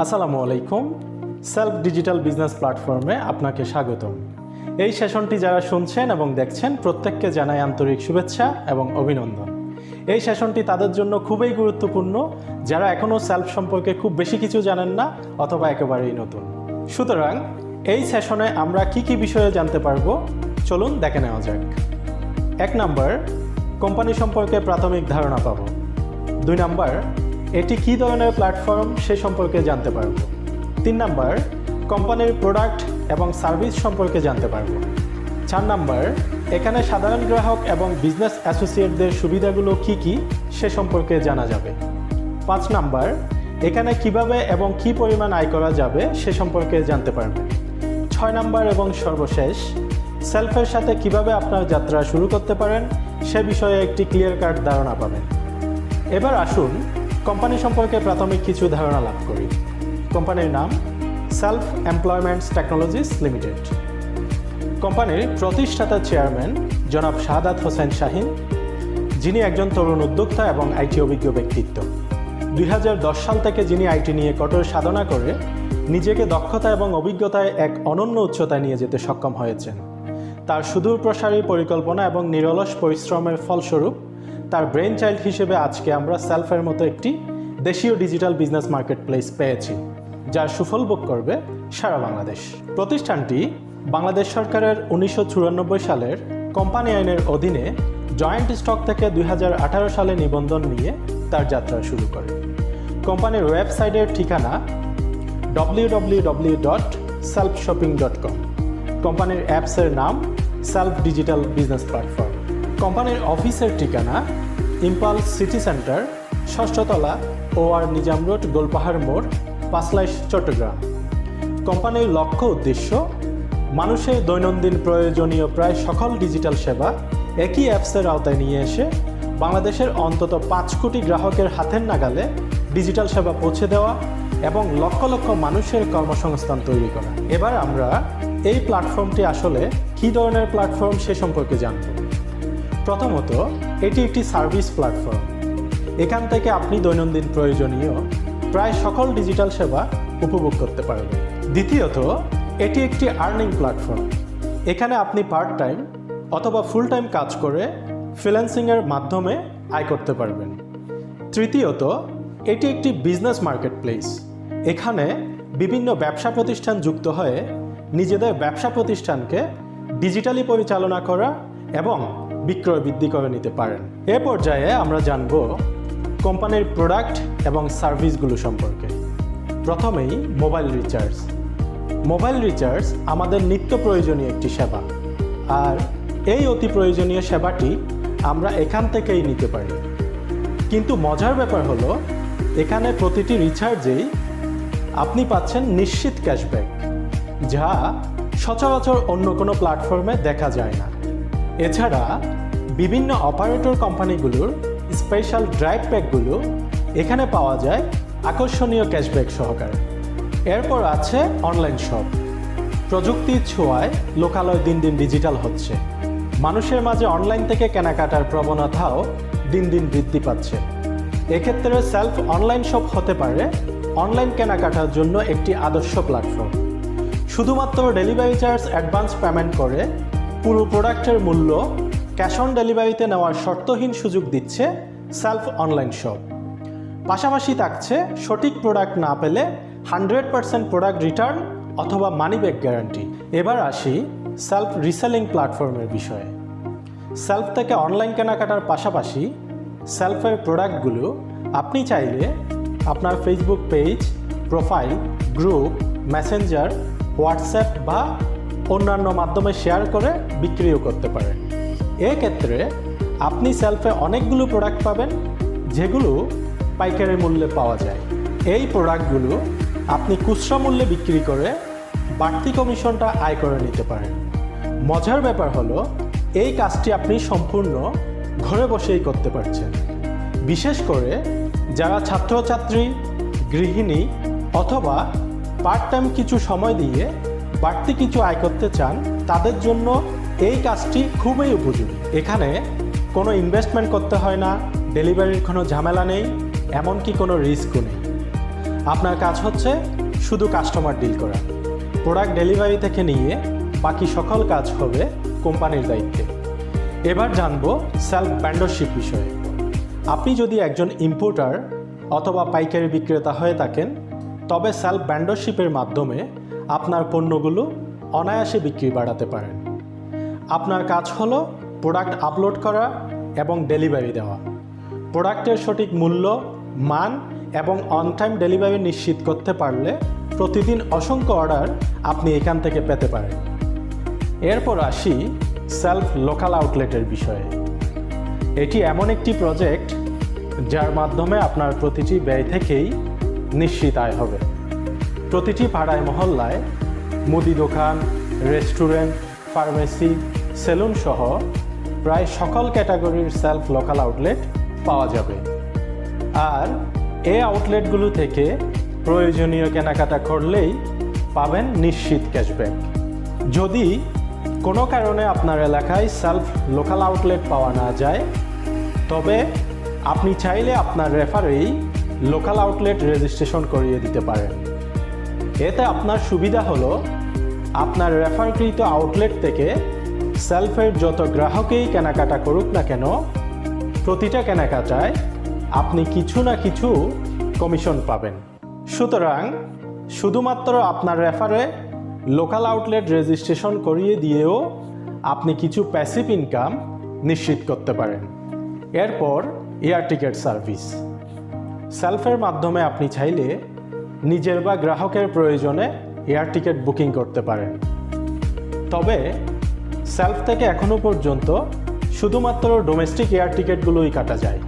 আসসালামু আলাইকুম। Self digital business প্ল্যাটফর্মে আপনাকে স্বাগতম। এই সেশনটি যারা শুনছেন এবং দেখছেন প্রত্যেককে জানাই আন্তরিক শুভেচ্ছা এবং অভিনন্দন। এই সেশনটি তাদের জন্য খুবই গুরুত্বপূর্ণ যারা এখনও সেলফ সম্পর্কে খুব বেশি কিছু জানেন না অথবা একেবারেই নতুন। সুতরাং এই সেশনে আমরা কি বিষয়ে জানতে পারবো চলুন দেখে নেওয়া যাক। 1 নাম্বার, কোম্পানি সম্পর্কে প্রাথমিক ধারণা পাবো। 2 নাম্বার, এটি কী ধরনের প্ল্যাটফর্ম সে সম্পর্কে জানতে পারব। 3 নাম্বার, কোম্পানির প্রোডাক্ট এবং সার্ভিস সম্পর্কে জানতে পারব। 4 নাম্বার, এখানে সাধারণ গ্রাহক এবং বিজনেস অ্যাসোসিয়েটদের সুবিধাগুলো কি সে সম্পর্কে জানা যাবে। 5 নাম্বার, এখানে কিভাবে এবং কি পরিমাণ আয় করা যাবে সে সম্পর্কে জানতে পারবেন। 6 নাম্বার এবং সর্বশেষ, সেলফের সাথে কিভাবে আপনার যাত্রা শুরু করতে পারেন সে বিষয়ে একটি ক্লিয়ার কাট ধারণা পাবেন। এবার আসুন কোম্পানি সম্পর্কে প্রাথমিক কিছু ধারণা লাভ করি। কোম্পানির নাম সেলফ এমপ্লয়মেন্টস টেকনোলজিস লিমিটেড। কোম্পানির প্রতিষ্ঠাতা চেয়ারম্যান জনাব শাহাদাত হোসেন শাহিন, যিনি একজন তরুণ উদ্যোক্তা এবং আইটি অভিজ্ঞ ব্যক্তিত্ব। 2010 সাল থেকে যিনি আইটি নিয়ে কঠোর সাধনা করে নিজেকে দক্ষতা এবং অভিজ্ঞতায় এক অনন্য উচ্চতায় নিয়ে যেতে সক্ষম হয়েছেন। তার সুদূরপ্রসারী পরিকল্পনা এবং নিরলস পরিশ্রমের ফলস্বরূপ তার ব্রেন চাইল্ড হিসেবে আজকে আমরা সেলফের মতো একটি দেশীয় ডিজিটাল বিজনেস মার্কেট প্লেস পেয়েছি, যার সুফল ভোগ করবে সারা বাংলাদেশ। প্রতিষ্ঠানটি বাংলাদেশ সরকারের 1994 সালের কোম্পানি আইনের অধীনে জয়েন্ট স্টক থেকে 2018 সালে নিবন্ধন নিয়ে তার যাত্রা শুরু করে। কোম্পানির ওয়েবসাইটের ঠিকানা www.selfshopping.com। কোম্পানির অ্যাপসের নাম সেলফ ডিজিটাল বিজনেস প্ল্যাটফর্ম। কোম্পানির অফিসের ঠিকানা ইম্পালস সিটি সেন্টার, 6ষ্ঠ তলা, OR নিজাম রোড, গোলপাহাড় মোড়, পাঁচলাইশ, চট্টগ্রাম। কোম্পানির লক্ষ্য উদ্দেশ্য মানুষের দৈনন্দিন প্রয়োজনীয় প্রায় সকল ডিজিটাল সেবা একই অ্যাপসের আওতায় নিয়ে এসে বাংলাদেশের অন্তত 5 কোটি গ্রাহকের হাতের নাগালে ডিজিটাল সেবা পৌঁছে দেওয়া এবং লক্ষ লক্ষ মানুষের কর্মসংস্থান তৈরি করা। এবার আমরা এই প্ল্যাটফর্মটি আসলে কী ধরনের প্ল্যাটফর্ম সে সম্পর্কে জানব। প্রথমত, এটি একটি সার্ভিস প্ল্যাটফর্ম। এখান থেকে আপনি দৈনন্দিন প্রয়োজনীয় প্রায় সকল ডিজিটাল সেবা উপভোগ করতে পারবেন। দ্বিতীয়ত, এটি একটি আর্নিং প্ল্যাটফর্ম। এখানে আপনি পার্ট টাইম অথবা ফুল টাইম কাজ করে ফ্রিল্যান্সিংয়ের মাধ্যমে আয় করতে পারবেন। তৃতীয়ত, এটি একটি বিজনেস মার্কেট প্লেস। এখানে বিভিন্ন ব্যবসা প্রতিষ্ঠান যুক্ত হয়ে নিজেদের ব্যবসা প্রতিষ্ঠানকে ডিজিটালি পরিচালনা করা এবং বিক্রয় বৃদ্ধি করে নিতে পারেন। এ পর্যায়ে আমরা জানব কোম্পানির প্রোডাক্ট এবং সার্ভিসগুলো সম্পর্কে। প্রথমেই মোবাইল রিচার্জ। মোবাইল রিচার্জ আমাদের নিত্য প্রয়োজনীয় একটি সেবা, আর এই অতি প্রয়োজনীয় সেবাটি আমরা এখান থেকেই নিতে পারি। কিন্তু মজার ব্যাপার হলো এখানে প্রতিটি রিচার্জেই আপনি পাচ্ছেন নিশ্চিত ক্যাশব্যাক, যা সচরাচর অন্য কোনো প্ল্যাটফর্মে দেখা যায় না। এছাড়া বিভিন্ন অপারেটর কোম্পানিগুলোর স্পেশাল ড্রাইভ প্যাকগুলো এখানে পাওয়া যায় আকর্ষণীয় ক্যাশব্যাক সহকারে। এরপর আছে অনলাইন শপ। প্রযুক্তির ছোঁয়ায় লোকালয় দিন দিন ডিজিটাল হচ্ছে। মানুষের মাঝে অনলাইন থেকে কেনাকাটার প্রবণতাও দিন দিন বৃদ্ধি পাচ্ছে। এক্ষেত্রে সেলফ অনলাইন শপ হতে পারে অনলাইন কেনাকাটার জন্য একটি আদর্শ প্ল্যাটফর্ম। শুধুমাত্র ডেলিভারি চার্জ অ্যাডভান্স পেমেন্ট করে পুরো প্রোডাক্টের মূল্য ক্যাশ অন ডেলিভারিতে নেওয়ার শর্তহীন সুযোগ দিচ্ছে সেলফ অনলাইন শপ। পাশাপাশি থাকছে সঠিক প্রোডাক্ট না পেলে 100% প্রোডাক্ট রিটার্ন অথবা মানি ব্যাক গ্যারান্টি। এবার আসি সেলফ রিসেলিং প্ল্যাটফর্মের বিষয়ে। সেলফ থেকে অনলাইন কেনাকাটার পাশাপাশি সেলফের প্রোডাক্টগুলো আপনি চাইলে আপনার Facebook page, profile, group, Messenger, WhatsApp বা অন্যান্য মাধ্যমে শেয়ার করে বিক্রিও করতে পারেন। এক্ষেত্রে আপনি সেলফে অনেকগুলো প্রোডাক্ট পাবেন যেগুলো পাইকারি মূল্যে পাওয়া যায়। এই প্রোডাক্টগুলো আপনি খুচরা মূল্যে বিক্রি করে বাড়তি কমিশনটা আয় করে নিতে পারেন। মজার ব্যাপার হলো এই কাজটি আপনি সম্পূর্ণ ঘরে বসেই করতে পারছেন। বিশেষ করে যারা ছাত্রছাত্রী, গৃহিণী অথবা পার্ট টাইম কিছু সময় দিয়ে বাড়তি কিছু আয় করতে চান, তাদের জন্য এই কাজটি খুবই উপযোগী। এখানে কোনো ইনভেস্টমেন্ট করতে হয় না, ডেলিভারির কোনো ঝামেলা নেই, এমনকি কোনো রিস্কও নেই। আপনার কাজ হচ্ছে শুধু কাস্টমার ডিল করা। প্রোডাক্ট ডেলিভারি থেকে নিয়ে বাকি সকল কাজ হবে কোম্পানির দায়িত্বে। এবার জানব সেলফ ভেন্ডরশিপ বিষয়ে। আপনি যদি একজন ইম্পোর্টার অথবা পাইকারি বিক্রেতা হয়ে থাকেন, তবে সেলফ ভেন্ডরশিপের মাধ্যমে আপনার পণ্যগুলো অনায়াসে বিক্রি বাড়াতে পারেন। আপনার কাজ হলো প্রোডাক্ট আপলোড করা এবং ডেলিভারি দেওয়া। প্রোডাক্টের সঠিক মূল্য, মান এবং অন টাইম ডেলিভারি নিশ্চিত করতে পারলে প্রতিদিন অসংখ্য অর্ডার আপনি এখান থেকে পেতে পারেন। এরপর আসি সেলফ লোকাল আউটলেটের বিষয়ে। এটি এমন একটি প্রজেক্ট যার মাধ্যমে আপনার প্রতিটি ব্যয় থেকেই নিশ্চিত আয় হবে। প্রতিটি পাড়ায় মহল্লায় মুদি দোকান, রেস্টুরেন্ট, ফার্মেসি, সেলুন সহ প্রায় সকল ক্যাটাগরির সেলফ লোকাল আউটলেট পাওয়া যাবে। আর এই আউটলেটগুলো থেকে প্রয়োজনীয় কেনাকাটা করলেই পাবেন নিশ্চিত ক্যাশব্যাক। যদি কোনো কারণে আপনার এলাকায় সেলফ লোকাল আউটলেট পাওয়া না যায়, তবে আপনি চাইলে আপনার রেফারেই লোকাল আউটলেট রেজিস্ট্রেশন করিয়ে দিতে পারেন। এতে আপনার সুবিধা হলো আপনার রেফারকৃত আউটলেট থেকে সেলফের যত গ্রাহকেই কেনাকাটা করুক না কেন, প্রতিটা কেনাকাটায় আপনি কিছু না কিছু কমিশন পাবেন। সুতরাং শুধুমাত্র আপনার রেফারে লোকাল আউটলেট রেজিস্ট্রেশন করিয়ে দিয়েও আপনি কিছু প্যাসিভ ইনকাম নিশ্চিত করতে পারেন। এরপর এয়ার টিকেট সার্ভিস। সেলফের মাধ্যমে আপনি চাইলে নিজের বা গ্রাহকের প্রয়োজনে এয়ার টিকেট বুকিং করতে পারেন। তবে সেলফ থেকে এখনও পর্যন্ত শুধুমাত্র ডোমেস্টিক এয়ার টিকেটগুলোই কাটা যায়।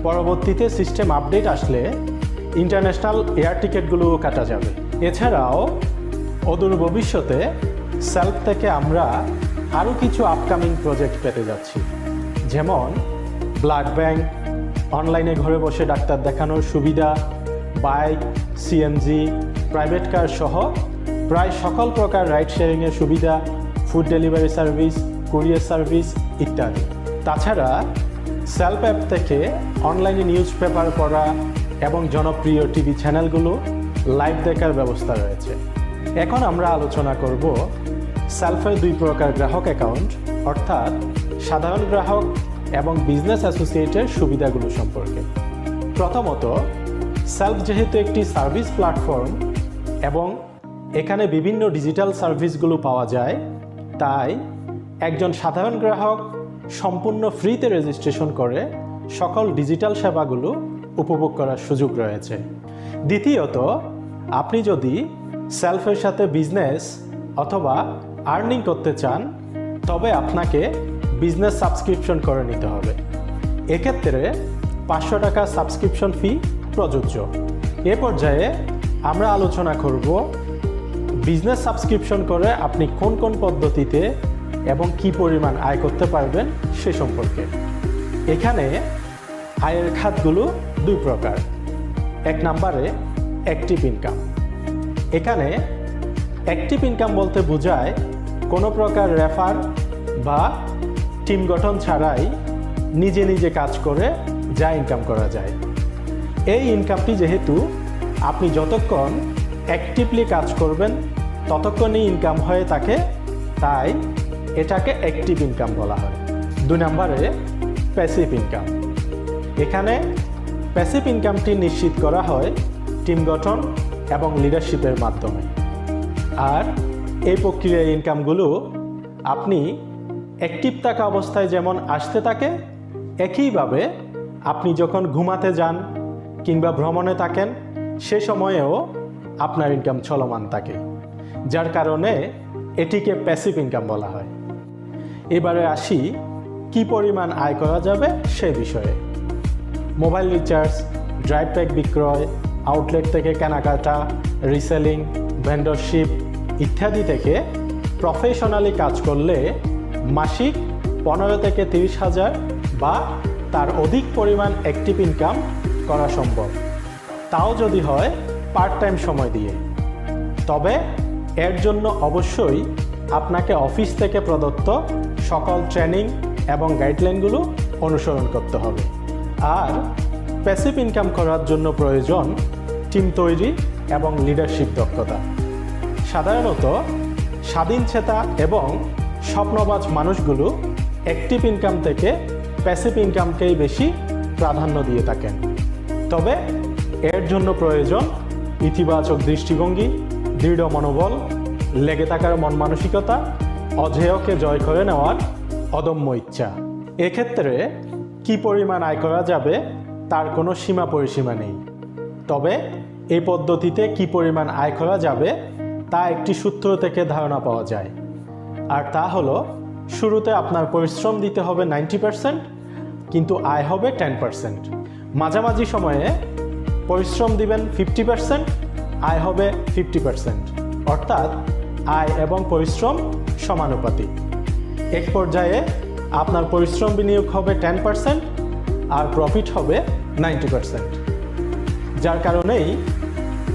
পরবর্তীতে সিস্টেম আপডেট আসলে ইন্টারন্যাশনাল এয়ার টিকেটগুলোও কাটা যাবে। এছাড়াও অদূর ভবিষ্যতে সেলফ থেকে আমরা আরও কিছু আপকামিং প্রজেক্ট পেতে যাচ্ছি, যেমন ব্লাড ব্যাংক, অনলাইনে ঘরে বসে ডাক্তার দেখানোর সুবিধা, বাইক, সিএনজি, প্রাইভেট কার সহ প্রায় সকল প্রকার রাইড শেয়ারিংয়ের সুবিধা, food delivery service, courier service ইত্যাদি। তাছাড়া সেলফ অ্যাপ থেকে অনলাইনে নিউজ পেপার পড়া এবং জনপ্রিয় টিভি চ্যানেলগুলো লাইভ দেখার ব্যবস্থা রয়েছে। এখন আমরা আলোচনা করব সেলফের দুই প্রকার গ্রাহক অ্যাকাউন্ট, অর্থাৎ সাধারণ গ্রাহক এবং বিজনেস অ্যাসোসিয়েটের সুবিধাগুলো সম্পর্কে। প্রথমত, সেলফ যেহেতু একটি সার্ভিস প্ল্যাটফর্ম এবং এখানে বিভিন্ন ডিজিটাল সার্ভিসগুলো পাওয়া যায়, তাই একজন সাধারণ গ্রাহক সম্পূর্ণ ফ্রিতে রেজিস্ট্রেশন করে সকল ডিজিটাল সেবাগুলো উপভোগ করার সুযোগ রয়েছে। দ্বিতীয়ত, আপনি যদি সেলফের সাথে বিজনেস অথবা আর্নিং করতে চান, তবে আপনাকে বিজনেস সাবস্ক্রিপশন করে নিতে হবে। এক্ষেত্রে 500 টাকা সাবস্ক্রিপশন ফি প্রযোজ্য। এ পর্যায়ে আমরা আলোচনা করব বিজনেস সাবস্ক্রিপশন করে আপনি কোন কোন পদ্ধতিতে এবং কি পরিমাণ আয় করতে পারবেন সে সম্পর্কে। এখানে আয়ের খাতগুলো দুই প্রকার। এক নম্বরে অ্যাক্টিভ ইনকাম। এখানে অ্যাক্টিভ ইনকাম বলতে বোঝায় কোনো প্রকার রেফার বা টিম গঠন ছাড়াই নিজে নিজে কাজ করে যা ইনকাম করা যায়। এই ইনকামটি যেহেতু আপনি যতক্ষণ অ্যাক্টিভলি কাজ করবেন ততক্ষণই ইনকাম হয়ে থাকে, তাই এটাকে অ্যাক্টিভ ইনকাম বলা হয়। দুই নম্বরে প্যাসিভ ইনকাম। এখানে প্যাসিভ ইনকামটি নিশ্চিত করা হয় টিম গঠন এবং লিডারশিপের মাধ্যমে। আর এই প্রক্রিয়ার ইনকামগুলো আপনি অ্যাক্টিভ থাকা অবস্থায় যেমন আসতে থাকে, একইভাবে আপনি যখন ঘুমাতে যান কিংবা ভ্রমণে থাকেন সে সময়েও আপনার ইনকাম চলমান থাকে, যার কারণে এটিকে প্যাসিভ ইনকাম বলা হয়। এবারে আসি কি পরিমাণ আয় করা যাবে সে বিষয়ে। মোবাইল রিচার্জ, ড্রাইভ প্যাক বিক্রয়, আউটলেট থেকে কেনাকাটা, রিসেলিং, ভেন্ডরশিপ ইত্যাদি থেকে প্রফেশনালি কাজ করলে মাসিক 15 থেকে 30,000 বা তার অধিক পরিমাণ অ্যাক্টিভ ইনকাম করা সম্ভব, তাও যদি হয় পার্ট টাইম সময় দিয়ে। তবে এর জন্য অবশ্যই আপনাকে অফিস থেকে প্রদত্ত সকল ট্রেনিং এবং গাইডলাইনগুলো অনুসরণ করতে হবে। আর প্যাসিভ ইনকাম করার জন্য প্রয়োজন টিম তৈরি এবং লিডারশিপ দক্ষতা। সাধারণত স্বাধীনচেতা এবং স্বপ্নবাজ মানুষগুলো অ্যাক্টিভ ইনকাম থেকে প্যাসিভ ইনকামকেই বেশি প্রাধান্য দিয়ে থাকেন। তবে এর জন্য প্রয়োজন ইতিবাচক দৃষ্টিভঙ্গি, দৃঢ় মনোবল, লেগে থাকার মন মানসিকতা, অঝেয়কে জয় করে নেওয়ার অদম্য ইচ্ছা। এক্ষেত্রে কী পরিমাণ আয় করা যাবে তার কোনো সীমা পরিসীমা নেই। তবে এই পদ্ধতিতে কী পরিমাণ আয় করা যাবে তা একটি সূত্র থেকে ধারণা পাওয়া যায়। আর তা হলো, শুরুতে আপনার পরিশ্রম দিতে হবে 90%, কিন্তু আয় হবে 10%। মাঝামাঝি সময়ে পরিশ্রম দিবেন 50%, আয় হবে 50%। অর্থাৎ আয় এবং পরিশ্রম সমানুপাতিক। এক পর্যায়ে আপনার পরিশ্রম বিনিয়োগ হবে 10% আর প্রফিট হবে 90%। যার কারণেই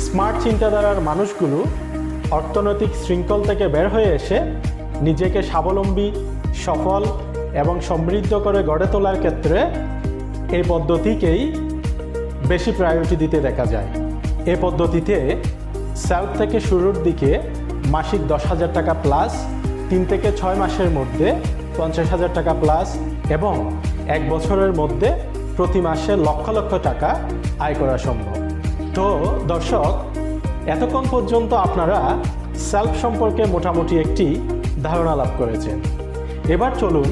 স্মার্ট চিন্তাধারার মানুষগুলো অর্থনৈতিক শৃঙ্খল থেকে বের হয়ে এসে নিজেকে স্বাবলম্বী, সফল এবং সমৃদ্ধ করে গড়ে তোলার ক্ষেত্রে এই পদ্ধতিকেই বেশি প্রায়োরিটি দিতে দেখা যায়। এই পদ্ধতিতে সেলফ থেকে শুরুর দিকে মাসিক 10,000 টাকা প্লাস, 3 থেকে 6 মাসের মধ্যে 50,000 টাকা প্লাস এবং 1 বছরের মধ্যে প্রতি মাসে লক্ষ লক্ষ টাকা আয় করা সম্ভব। তো দর্শক, এতক্ষণ পর্যন্ত আপনারা সেলফ সম্পর্কে মোটামুটি একটি ধারণা লাভ করেছেন। এবার চলুন,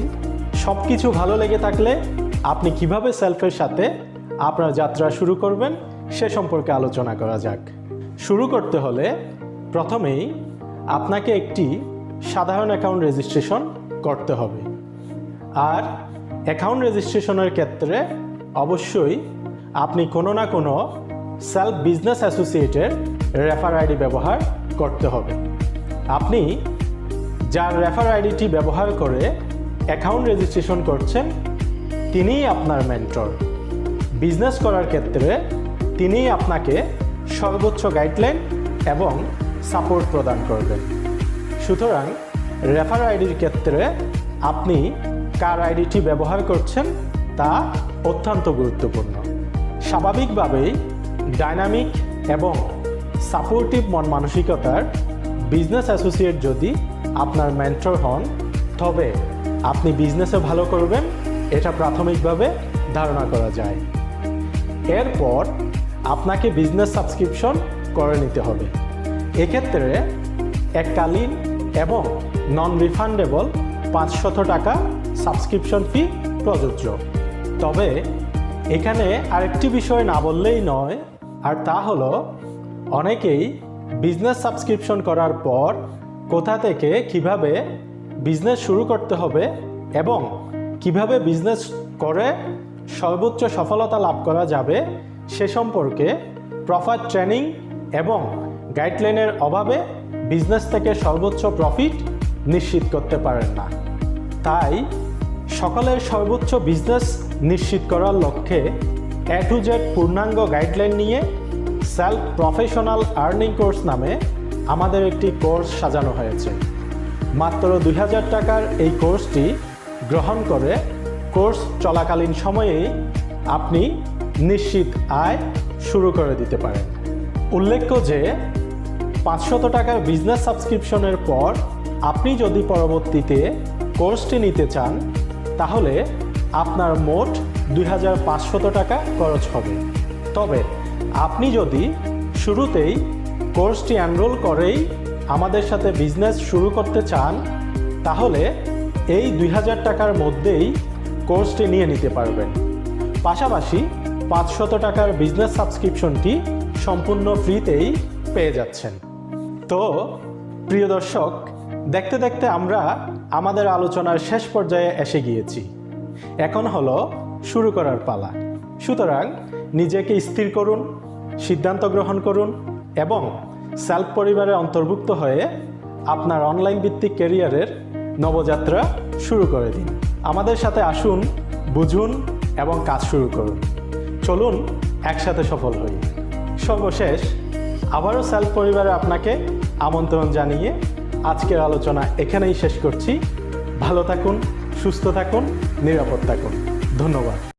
সব কিছু ভালো লেগে থাকলে আপনি কিভাবে সেলফের সাথে আপনার যাত্রা শুরু করবেন সে সম্পর্কে আলোচনা করা যাক। শুরু করতে হলে প্রথমেই আপনাকে একটি সাধারণ অ্যাকাউন্ট রেজিস্ট্রেশন করতে হবে। আর অ্যাকাউন্ট রেজিস্ট্রেশনের ক্ষেত্রে অবশ্যই আপনি কোনো না কোনো সেলফ বিজনেস অ্যাসোসিয়েটের রেফার আইডি ব্যবহার করতে হবে। আপনি যার রেফার আইডিটি ব্যবহার করে অ্যাকাউন্ট রেজিস্ট্রেশন করছেন তিনিই আপনার মেন্টর। বিজনেস করার ক্ষেত্রে তিনিই আপনাকে সর্বোচ্চ গাইডলাইন এবং সাপোর্ট প্রদান করবেন। সুতরাং রেফার আইডির ক্ষেত্রে আপনি কার আইডিটি ব্যবহার করছেন তা অত্যন্ত গুরুত্বপূর্ণ। স্বাভাবিকভাবেই ডাইনামিক এবং সাপোর্টিভ মন মানসিকতার বিজনেস অ্যাসোসিয়েট যদি আপনার মেন্টর হন, তবে আপনি বিজনেসে ভালো করবেন, এটা প্রাথমিকভাবে ধারণা করা যায়। এরপর আপনাকে বিজনেস সাবস্ক্রিপশন করে নিতে হবে। এক্ষেত্রে এককালীন এবং নন রিফান্ডেবল 500 টাকা সাবস্ক্রিপশন ফি প্রযোজ্য। তবে এখানে আরেকটি বিষয় না বললেই নয়, আর তা হলো অনেকেই বিজনেস সাবস্ক্রিপশন করার পর কোথা থেকে কিভাবে বিজনেস শুরু করতে হবে এবং কিভাবে বিজনেস করে সর্বোচ্চ সফলতা লাভ করা যাবে সে সম্পর্কে প্রপার ট্রেনিং এবং গাইডলাইনের অভাবে বিজনেস থেকে সর্বোচ্চ প্রফিট নিশ্চিত করতে পারেন না। তাই সকলের সর্বোচ্চ বিজনেস নিশ্চিত করার লক্ষ্যে A to Z পূর্ণাঙ্গ গাইডলাইন নিয়ে সেলফ প্রফেশনাল আর্নিং কোর্স নামে আমাদের একটি কোর্স সাজানো হয়েছে। মাত্র 2,000 টাকার এই কোর্সটি গ্রহণ করে কোর্স চলাকালীন সময়েই আপনি নিশ্চিত আয় শুরু করে দিতে পারেন। উল্লেখ্য যে 500 টাকার বিজনেস সাবস্ক্রিপশনের পর আপনি যদি পরবর্তীতে কোর্সটি নিতে চান, তাহলে আপনার মোট 2,500 টাকা খরচ হবে। তবে আপনি যদি শুরুতেই কোর্সটি এনরোল করেই আমাদের সাথে বিজনেস শুরু করতে চান, তাহলে এই 2,000 টাকার মধ্যেই কোর্সটি নিয়ে নিতে পারবেন। পাশাপাশি 500 টাকার বিজনেস সাবস্ক্রিপশনটি সম্পূর্ণ ফ্রিতেই পেয়ে যাচ্ছেন। তো প্রিয় দর্শক, দেখতে দেখতে আমরা আমাদের আলোচনার শেষ পর্যায়ে এসে গিয়েছি। এখন হলো শুরু করার পালা। সুতরাং নিজেকে স্থির করুন, সিদ্ধান্ত গ্রহণ করুন এবং সেলফ পরিবারে অন্তর্ভুক্ত হয়ে আপনার অনলাইন ভিত্তিক ক্যারিয়ারের নবযাত্রা শুরু করে দিন। আমাদের সাথে আসুন, বুঝুন এবং কাজ শুরু করুন। চলুন একসাথে সফল হই। সর্বশেষ আবারও সেলফ পরিবারে আপনাকে আমন্ত্রণ জানিয়ে আজকের আলোচনা এখানেই শেষ করছি। ভালো থাকুন, সুস্থ থাকুন, নিরাপদ থাকুন। ধন্যবাদ।